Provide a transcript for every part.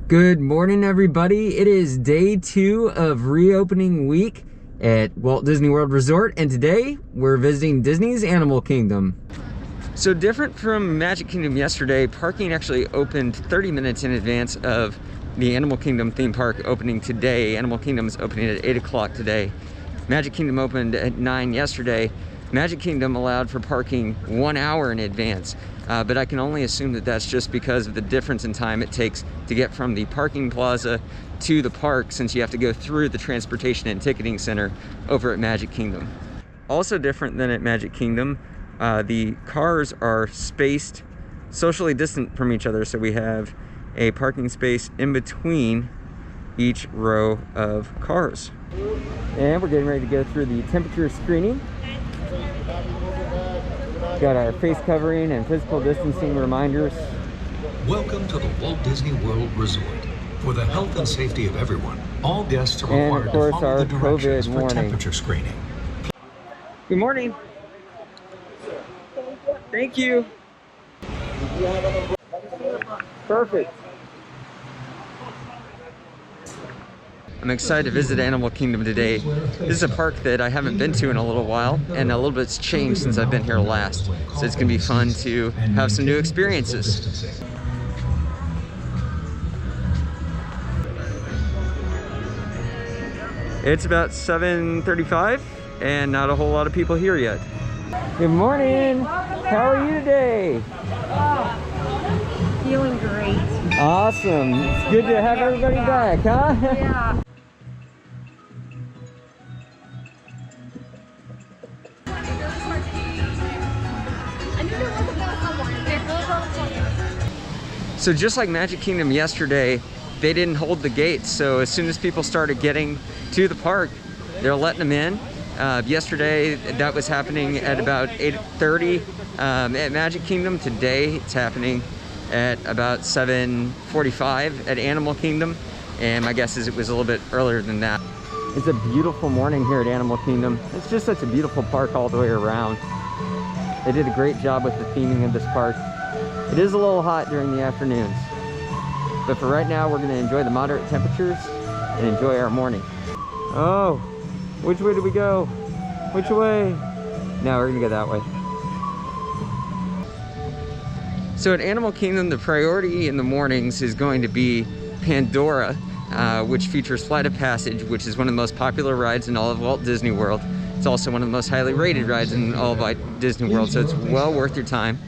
Good morning, everybody. It is day 2 of reopening week at Walt Disney World Resort, and today we're visiting Disney's Animal Kingdom. So different from Magic Kingdom yesterday, parking actually opened 30 minutes in advance of the Animal Kingdom theme park opening today. Animal Kingdom is opening at 8 o'clock today. Magic Kingdom opened at 9 yesterday. Magic Kingdom allowed for parking 1 hour in advance, but I can only assume that that's just because of the difference in time it takes to get from the parking plaza to the park, since you have to go through the transportation and ticketing center over at Magic Kingdom. Also different than at Magic Kingdom, the cars are spaced socially distant from each other, so we have a parking space in between each row of cars. And we're getting ready to go through the temperature screening. Got our face covering and physical distancing reminders. Welcome to the Walt Disney World Resort. For the health and safety of everyone, all guests are required to follow the directions for temperature screening. Good morning. Thank you. Perfect. I'm excited to visit Animal Kingdom today. This is a park that I haven't been to in a little while, and a little bit's changed since I've been here last. So it's gonna be fun to have some new experiences. It's about 7:35 and not a whole lot of people here yet. Good morning. How are you today? Feeling great. Awesome. It's good to have everybody back, huh? Yeah. So just like Magic Kingdom yesterday, they didn't hold the gates. So as soon as people started getting to the park, they're letting them in. Yesterday, that was happening at about 8:30 at Magic Kingdom. Today, it's happening at about 7:45 at Animal Kingdom. And my guess is it was a little bit earlier than that. It's a beautiful morning here at Animal Kingdom. It's just such a beautiful park all the way around. They did a great job with the theming of this park. It is a little hot during the afternoons, but for right now, we're going to enjoy the moderate temperatures and enjoy our morning. Oh, which way do we go? Which way? No, we're going to go that way. So at Animal Kingdom, the priority in the mornings is going to be Pandora, which features Flight of Passage, which is one of the most popular rides in all of Walt Disney World. It's also one of the most highly rated rides in all of Disney World, so it's well worth your time.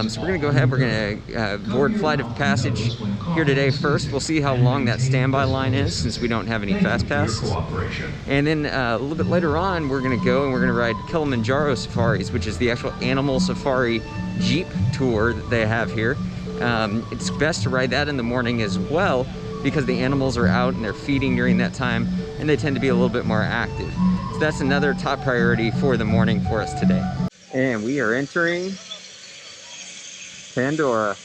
So we're gonna go ahead, we're gonna board Flight of Passage here today first. We'll see how long that standby line is, since we don't have any fast passes. And then a little bit later on, we're gonna go and we're gonna ride Kilimanjaro Safaris, which is the actual animal safari Jeep tour that they have here. It's best to ride that in the morning as well, because the animals are out and they're feeding during that time, and they tend to be a little bit more active. So that's another top priority for the morning for us today. And we are entering Pandora.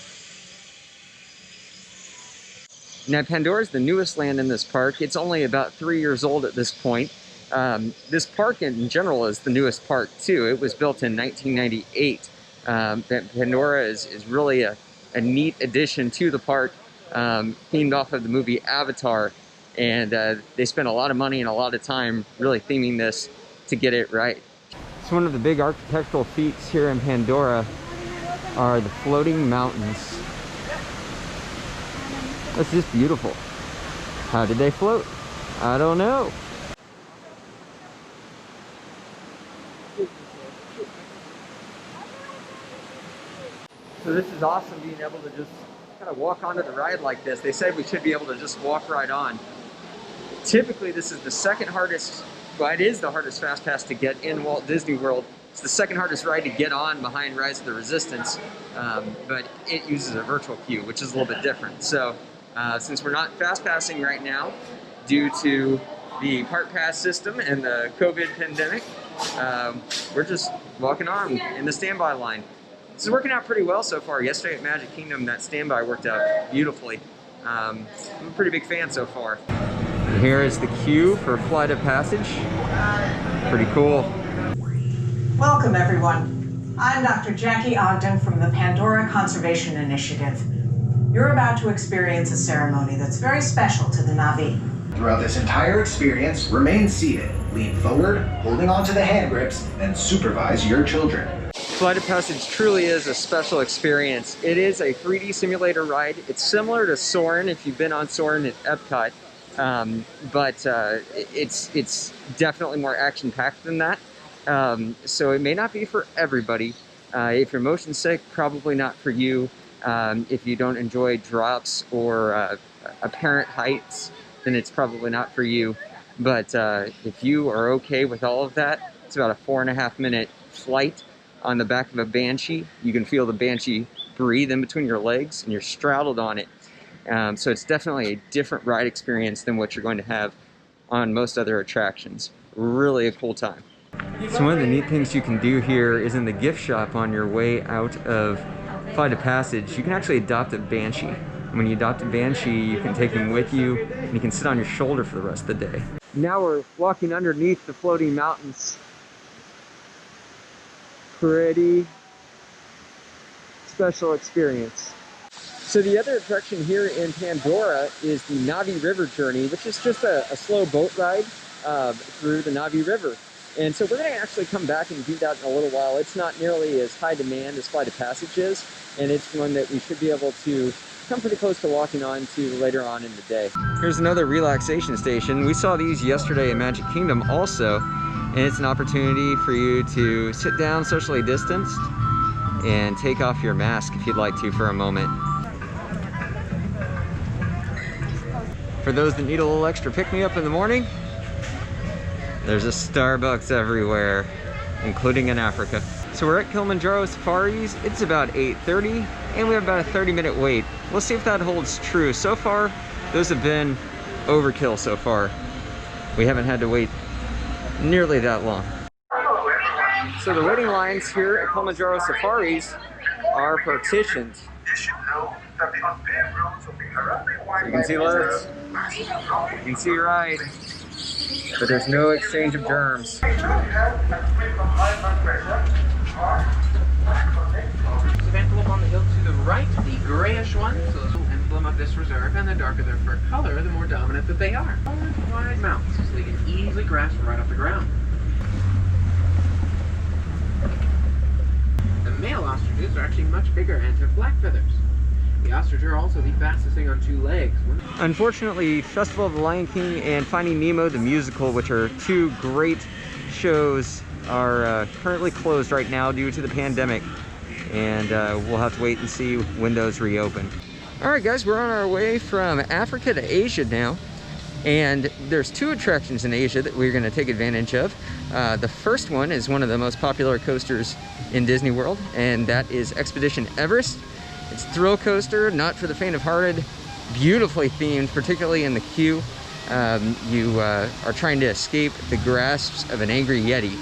Now, Pandora is the newest land in this park. It's only about 3 years old at this point. This park in general is the newest park too. It was built in 1998. Pandora is really a neat addition to the park, themed off of the movie Avatar. And they spent a lot of money and a lot of time really theming this to get it right. So one of the big architectural feats here in Pandora are the floating mountains. That's just beautiful. How did they float? I don't know. So this is awesome, being able to just kind of walk onto the ride like this. They said we should be able to just walk right on. Typically, this is the second hardest, well, it is the hardest fast pass to get in Walt Disney World. It's the second hardest ride to get on behind Rise of the Resistance, but it uses a virtual queue, which is a little bit different. So since we're not fast passing right now, due to the Park Pass system and the COVID pandemic, we're just walking on in the standby line. This is working out pretty well so far. Yesterday at Magic Kingdom, that standby worked out beautifully. I'm a pretty big fan so far. And here is the queue for Flight of Passage. Pretty cool. Welcome, everyone. I'm Dr. Jackie Ogden from the Pandora Conservation Initiative. You're about to experience a ceremony that's very special to the Na'vi. Throughout this entire experience, remain seated, lean forward, holding onto the hand grips, and supervise your children. Flight of Passage truly is a special experience. It is a 3D simulator ride. It's similar to Soarin' if you've been on Soarin' at Epcot, but it's definitely more action-packed than that. So it may not be for everybody. If you're motion sick, probably not for you. If you don't enjoy drops or apparent heights, then it's probably not for you. But if you are okay with all of that, it's about a 4.5-minute flight on the back of a Banshee. You can feel the Banshee breathe in between your legs, and you're straddled on it. So it's definitely a different ride experience than what you're going to have on most other attractions. Really a cool time. So one of the neat things you can do here is in the gift shop on your way out of Flight of Passage, you can actually adopt a Banshee. When you adopt a Banshee, you can take him with you, and he can sit on your shoulder for the rest of the day. Now we're walking underneath the floating mountains. Pretty special experience. So the other attraction here in Pandora is the Na'vi River Journey, which is just a slow boat ride through the Na'vi River. And so we're going to actually come back and do that in a little while. It's not nearly as high demand as Flight of Passage is, and it's one that we should be able to come pretty close to walking on to later on in the day. Here's another relaxation station. We saw these yesterday in Magic Kingdom also, and it's an opportunity for you to sit down socially distanced and take off your mask if you'd like to for a moment. For those that need a little extra pick-me-up in the morning, there's a Starbucks everywhere, including in Africa. So we're at Kilimanjaro Safaris. It's about 8:30, and we have about a 30-minute wait. We'll see if that holds true. So far, those have been overkill so far. We haven't had to wait nearly that long. So the waiting lines here at Kilimanjaro Safaris are partitioned. So you can see loads, you can see your ride, but there's no exchange of germs. The antelope on the hill to the right, the grayish one, so the emblem of this reserve, and the darker their fur color, the more dominant that they are. Wide mouths, so they can easily grasp right off the ground. The male ostriches are actually much bigger and have black feathers. The ostrich are also the fastest thing on 2 legs. Unfortunately, Festival of the Lion King and Finding Nemo the musical, which are 2 great shows, are currently closed right now due to the pandemic, and we'll have to wait and see when those reopen. All right, guys, we're on our way from Africa to Asia now, and there's 2 attractions in Asia that we're going to take advantage of. The first one is one of the most popular coasters in Disney World, and that is Expedition Everest. It's a thrill coaster, not for the faint of hearted, beautifully themed, particularly in the queue. You are trying to escape the grasps of an angry Yeti.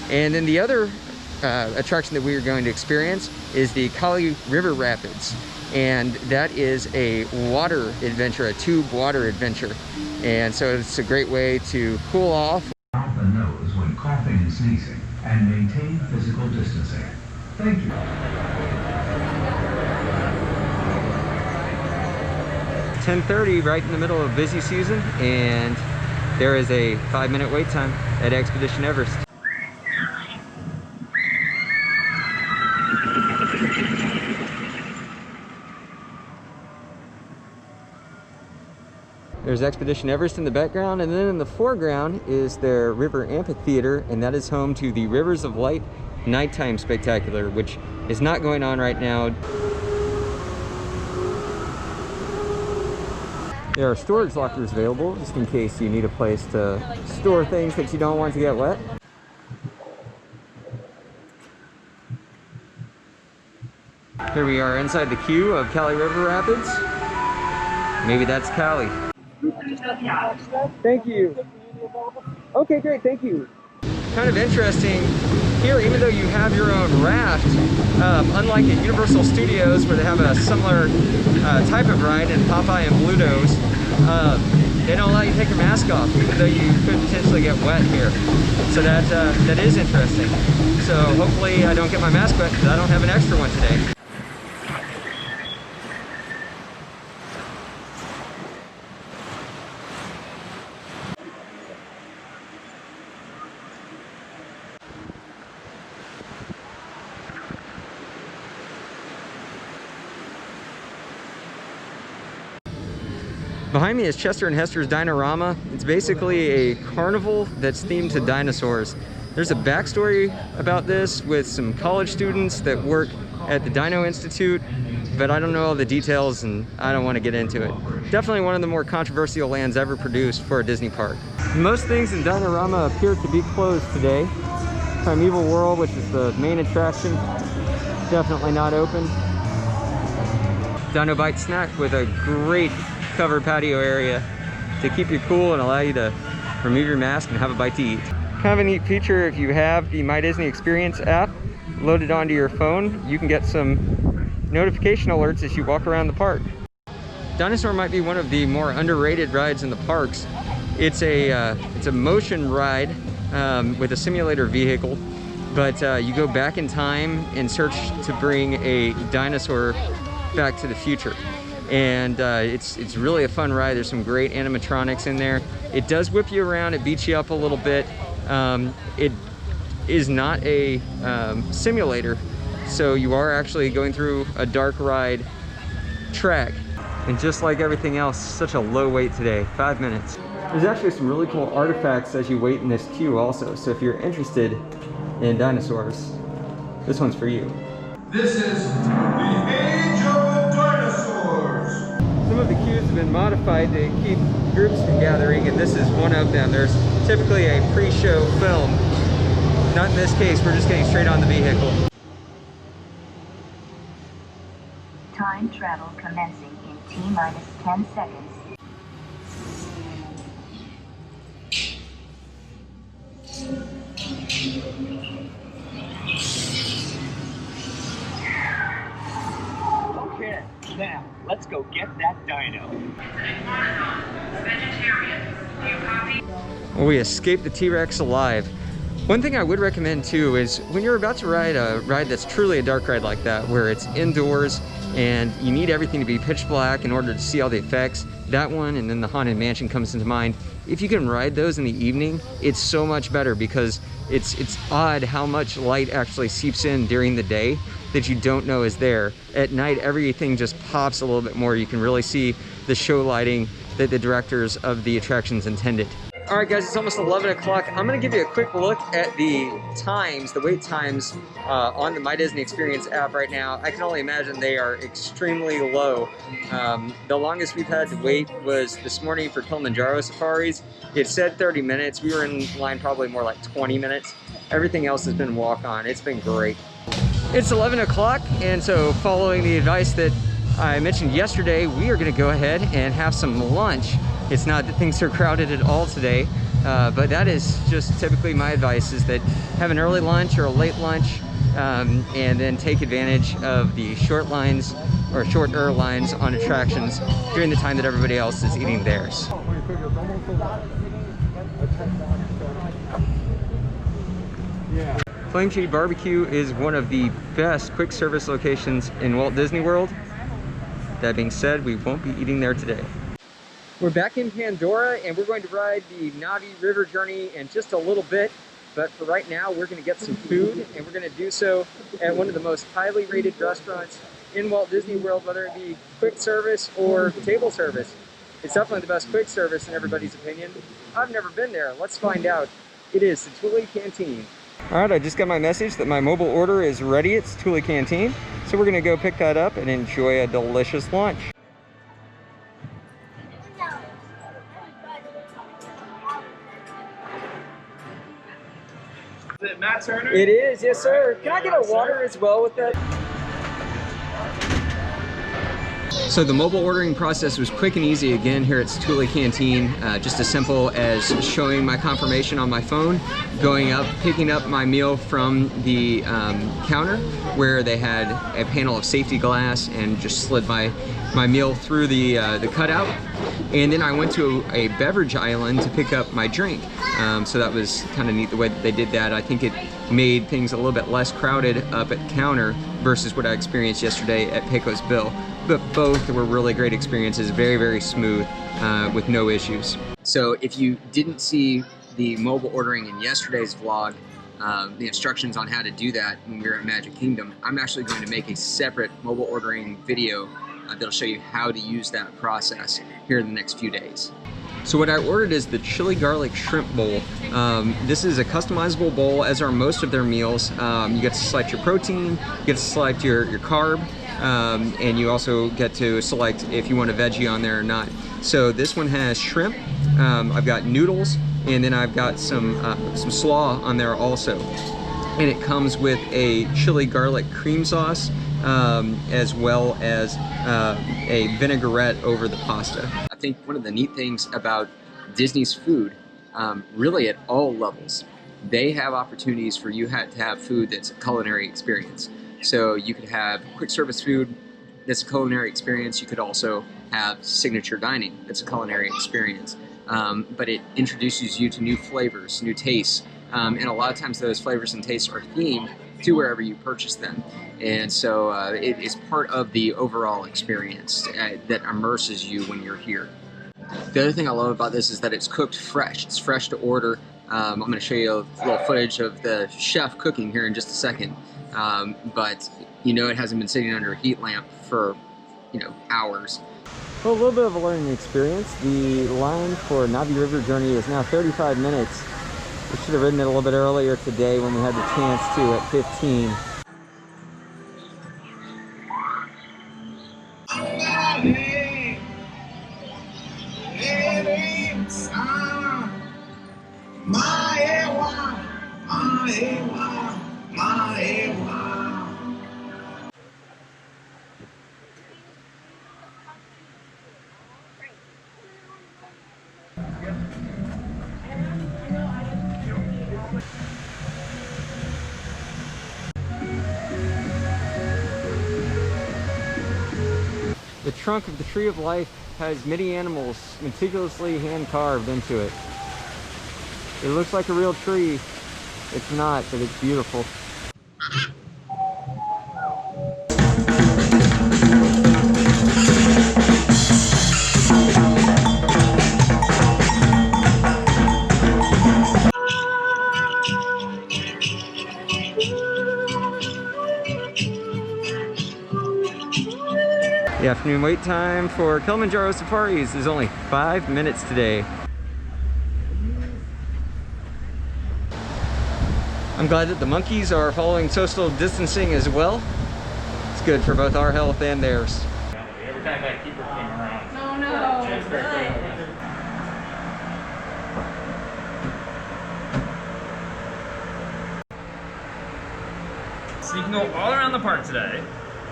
And then the other attraction that we are going to experience is the Kali River Rapids. And that is a water adventure, a tube water adventure. And so it's a great way to cool off. Mouth and nose when coughing and sneezing, and maintain physical distancing. Thank you. 10:30, right in the middle of busy season, and there is a 5-minute wait time at Expedition Everest. There's Expedition Everest in the background, and then in the foreground is their river amphitheater, and that is home to the Rivers of Light Nighttime Spectacular, which is not going on right now. There are storage lockers available, just in case you need a place to store things that you don't want to get wet. Here we are inside the queue of Kali River Rapids. Maybe that's Kali. Thank you. Okay, great, thank you. Kind of interesting here, even though you have your own raft, unlike at Universal Studios where they have a similar type of ride in Popeye and Bluto's, they don't allow you to take your mask off, even though you could potentially get wet here. So that is interesting. So hopefully I don't get my mask wet because I don't have an extra one today. Behind me is Chester and Hester's Dinorama. It's basically a carnival that's themed to dinosaurs. There's a backstory about this with some college students that work at the Dino Institute, but I don't know all the details and I don't want to get into it. Definitely one of the more controversial lands ever produced for a Disney park. Most things in Dinorama appear to be closed today. Primeval World, which is the main attraction, definitely not open. Dino Bite Snack with a great covered patio area to keep you cool and allow you to remove your mask and have a bite to eat. Kind of a neat feature, if you have the My Disney Experience app loaded onto your phone, you can get some notification alerts as you walk around the park. Dinosaur might be one of the more underrated rides in the parks. It's a motion ride with a simulator vehicle, but you go back in time and search to bring a dinosaur back to the future. And it's really a fun ride. There's some great animatronics in there. It does whip you around, it beats you up a little bit. It is not a simulator, so you are actually going through a dark ride track. And just like everything else, such a low wait today, 5 minutes. There's actually some really cool artifacts as you wait in this queue also, so if you're interested in dinosaurs, this one's for you. This is the Age of Dinosaurs! Some of the queues have been modified to keep groups from gathering, and this is one of them. There's typically a pre-show film. Not in this case, we're just getting straight on the vehicle. Time travel commencing in T-minus 10 seconds. Okay, now let's go get that dino. Vegetarian. Do you copy? Well, we escaped the T-Rex alive. One thing I would recommend too is when you're about to ride a ride that's truly a dark ride like that, where it's indoors and you need everything to be pitch black in order to see all the effects, that one and then the Haunted Mansion comes into mind. If you can ride those in the evening, it's so much better because it's odd how much light actually seeps in during the day that you don't know is there. At night, everything just pops a little bit more. You can really see the show lighting that the directors of the attractions intended. All right, guys, it's almost 11 o'clock. I'm gonna give you a quick look at the times, the wait times on the My Disney Experience app right now. I can only imagine they are extremely low. The longest we've had to wait was this morning for Kilimanjaro safaris. It said 30 minutes. We were in line probably more like 20 minutes. Everything else has been walk-on. It's been great. It's 11 o'clock, and so following the advice that I mentioned yesterday, we are gonna go ahead and have some lunch. It's not that things are crowded at all today, but that is just typically my advice, is that have an early lunch or a late lunch, and then take advantage of the short lines or shorter lines on attractions during the time that everybody else is eating theirs. Flame Tree Barbecue is one of the best quick service locations in Walt Disney World. That being said, we won't be eating there today. We're back in Pandora and we're going to ride the Navi River Journey in just a little bit. But for right now, we're going to get some food, and we're going to do so at one of the most highly rated restaurants in Walt Disney World, whether it be quick service or table service. It's definitely the best quick service in everybody's opinion. I've never been there. Let's find out. It is the Thule Canteen. All right, I just got my message that my mobile order is ready. It's Thule Canteen. So we're going to go pick that up and enjoy a delicious lunch. Is it Matt Turner? It is, yes sir. Can I get a water as well with that? So the mobile ordering process was quick and easy again here at Thule Canteen. Just as simple as showing my confirmation on my phone, going up, picking up my meal from the counter where they had a panel of safety glass, and just slid my meal through the cutout. And then I went to a beverage island to pick up my drink. So that was kind of neat the way that they did that. I think it made things a little bit less crowded up at the counter versus what I experienced yesterday at Pecos Bill. But both were really great experiences, very, very smooth, with no issues. So if you didn't see the mobile ordering in yesterday's vlog, the instructions on how to do that when we were at Magic Kingdom, I'm actually going to make a separate mobile ordering video that'll show you how to use that process here in the next few days. So what I ordered is the chili garlic shrimp bowl. This is a customizable bowl, as are most of their meals. You get to select your protein, you get to select your carb, and you also get to select if you want a veggie on there or not. So this one has shrimp, I've got noodles, and then I've got some slaw on there also. And it comes with a chili garlic cream sauce, as well as a vinaigrette over the pasta. I think one of the neat things about Disney's food, really at all levels, they have opportunities for you to have food that's a culinary experience. So you could have quick service food that's a culinary experience. You could also have signature dining that's a culinary experience. But it introduces you to new flavors, new tastes, and a lot of times those flavors and tastes are themed to wherever you purchase them. And so it is part of the overall experience that immerses you when you're here. The other thing I love about this is that it's cooked fresh. It's fresh to order. I'm going to show you a little footage of the chef cooking here in just a second. But you know it hasn't been sitting under a heat lamp for, hours. Well, a little bit of a learning experience. The line for Navi River Journey is now 35 minutes. We should have ridden it a little bit earlier today when we had the chance to at 15. The trunk of the Tree of Life has many animals meticulously hand-carved into it. It looks like a real tree. It's not, but it's beautiful. The afternoon wait time for Kilimanjaro Safaris is only 5 minutes today. I'm glad that the monkeys are following social distancing as well. It's good for both our health and theirs. Every time that keeper came around. Oh no. So you can go all around the park today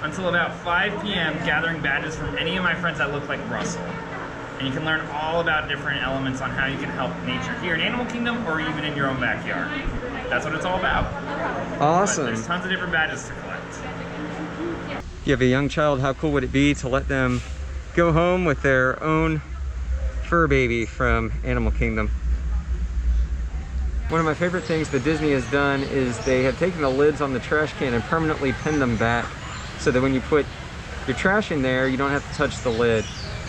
until about 5 p.m. gathering badges from any of my friends that look like Russell. And you can learn all about different elements on how you can help nature here in Animal Kingdom or even in your own backyard. That's what it's all about. Awesome. But there's tons of different badges to collect. If you have a young child, how cool would it be to let them go home with their own fur baby from Animal Kingdom? One of my favorite things that Disney has done is they have taken the lids on the trash can and permanently pinned them back so that when you put your trash in there, you don't have to touch the lid.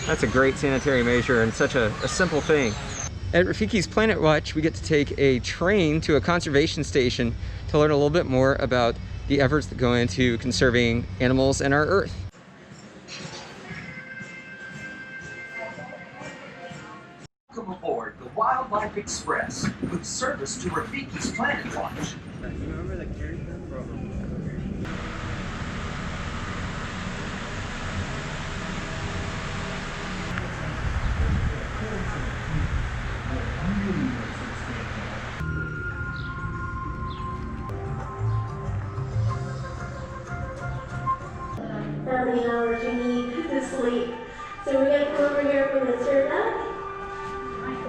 That's a great sanitary measure and such a simple thing. At Rafiki's Planet Watch, we get to take a train to a conservation station to learn a little bit more about the efforts that go into conserving animals and our Earth. Welcome aboard the Wildlife Express with service to Rafiki's Planet Watch. Remember the character from the hours you need to sleep. So we're going to come over here for the turn up.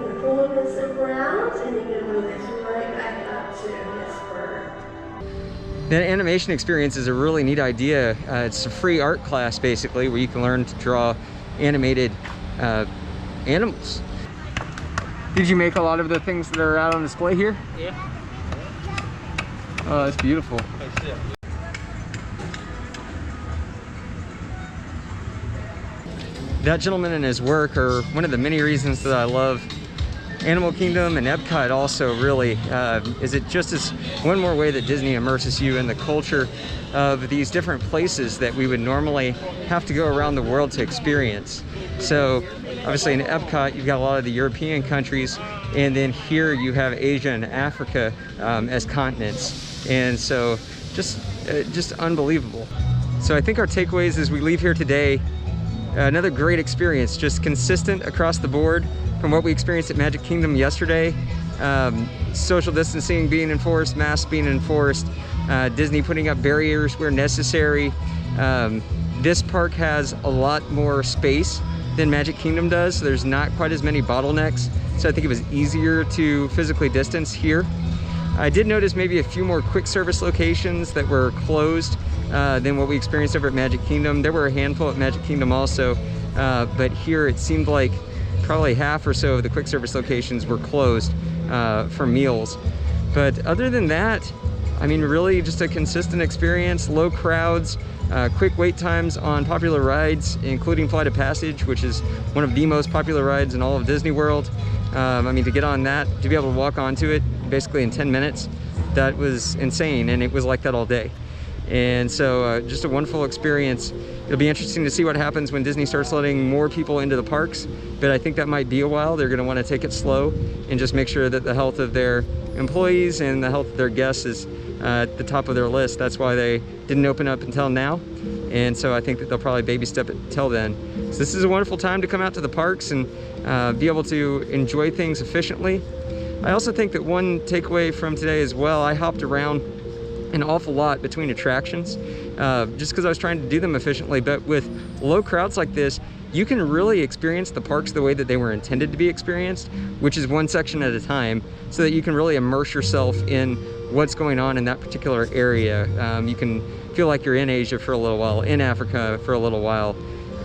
We're going to pull this around and you're going to move this right back up to this bird. That animation experience is a really neat idea. It's a free art class basically where you can learn to draw animated animals. Did you make a lot of the things that are out on display here? Yeah. Oh, that's beautiful. That gentleman and his work are one of the many reasons that I love Animal Kingdom and Epcot also really is it just as one more way that Disney immerses you in the culture of these different places that we would normally have to go around the world to experience. So obviously in Epcot you've got a lot of the European countries, and then here you have Asia and Africa as continents, and so just unbelievable. So I think our takeaways as we leave here today, another great experience, just consistent across the board from what we experienced at Magic Kingdom yesterday. Social distancing being enforced, masks being enforced, Disney putting up barriers where necessary. This park has a lot more space than Magic Kingdom does, so there's not quite as many bottlenecks, so I think it was easier to physically distance here. I did notice maybe a few more quick service locations that were closed than what we experienced over at Magic Kingdom. There were a handful at Magic Kingdom also, but here it seemed like probably half or so of the quick service locations were closed for meals. But other than that, I mean, really just a consistent experience, low crowds, quick wait times on popular rides, including Flight of Passage, which is one of the most popular rides in all of Disney World. I mean, to get on that, to be able to walk onto it basically in 10 minutes, that was insane, and it was like that all day. And so just a wonderful experience. It'll be interesting to see what happens when Disney starts letting more people into the parks, but I think that might be a while. They're going to want to take it slow and just make sure that the health of their employees and the health of their guests is at the top of their list. That's why they didn't open up until now, and so I think that they'll probably baby step it till then. So this is a wonderful time to come out to the parks and be able to enjoy things efficiently. I also think that one takeaway from today as well, I hopped around an awful lot between attractions just because I was trying to do them efficiently, but with low crowds like this, you can really experience the parks the way that they were intended to be experienced, which is one section at a time, so that you can really immerse yourself in what's going on in that particular area. You can feel like you're in Asia for a little while, in Africa for a little while,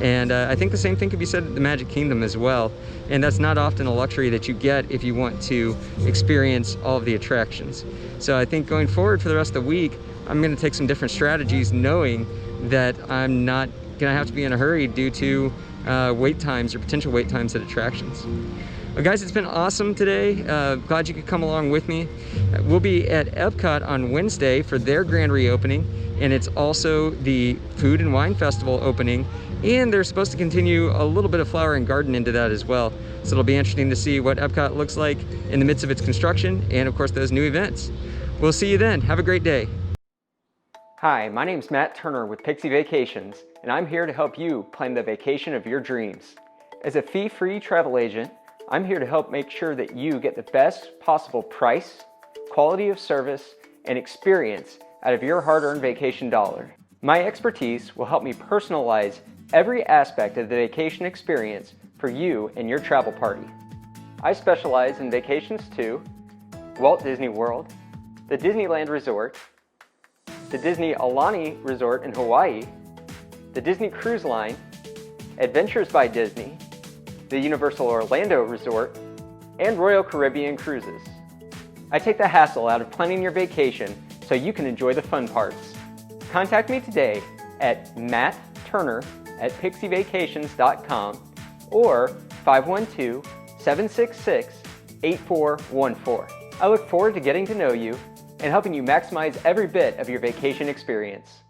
and I think the same thing could be said at the Magic Kingdom as well, and that's not often a luxury that you get if you want to experience all of the attractions. So I think going forward for the rest of the week, I'm going to take some different strategies, knowing that I'm not going to have to be in a hurry due to wait times or potential wait times at attractions. Well, guys, it's been awesome today. Glad you could come along with me. We'll be at Epcot on Wednesday for their grand reopening, and it's also the Food and Wine Festival opening, and they're supposed to continue a little bit of Flower and Garden into that as well. So it'll be interesting to see what Epcot looks like in the midst of its construction, and of course those new events. We'll see you then. Have a great day. Hi, my name's Matt Turner with Pixie Vacations, and I'm here to help you plan the vacation of your dreams. As a fee-free travel agent, I'm here to help make sure that you get the best possible price, quality of service, and experience out of your hard-earned vacation dollar. My expertise will help me personalize every aspect of the vacation experience for you and your travel party. I specialize in vacations to Walt Disney World, the Disneyland Resort, the Disney Aulani Resort in Hawaii, the Disney Cruise Line, Adventures by Disney, the Universal Orlando Resort, and Royal Caribbean Cruises. I take the hassle out of planning your vacation so you can enjoy the fun parts. Contact me today at mattturner@pixievacations.com or 512-766-8414. I look forward to getting to know you and helping you maximize every bit of your vacation experience.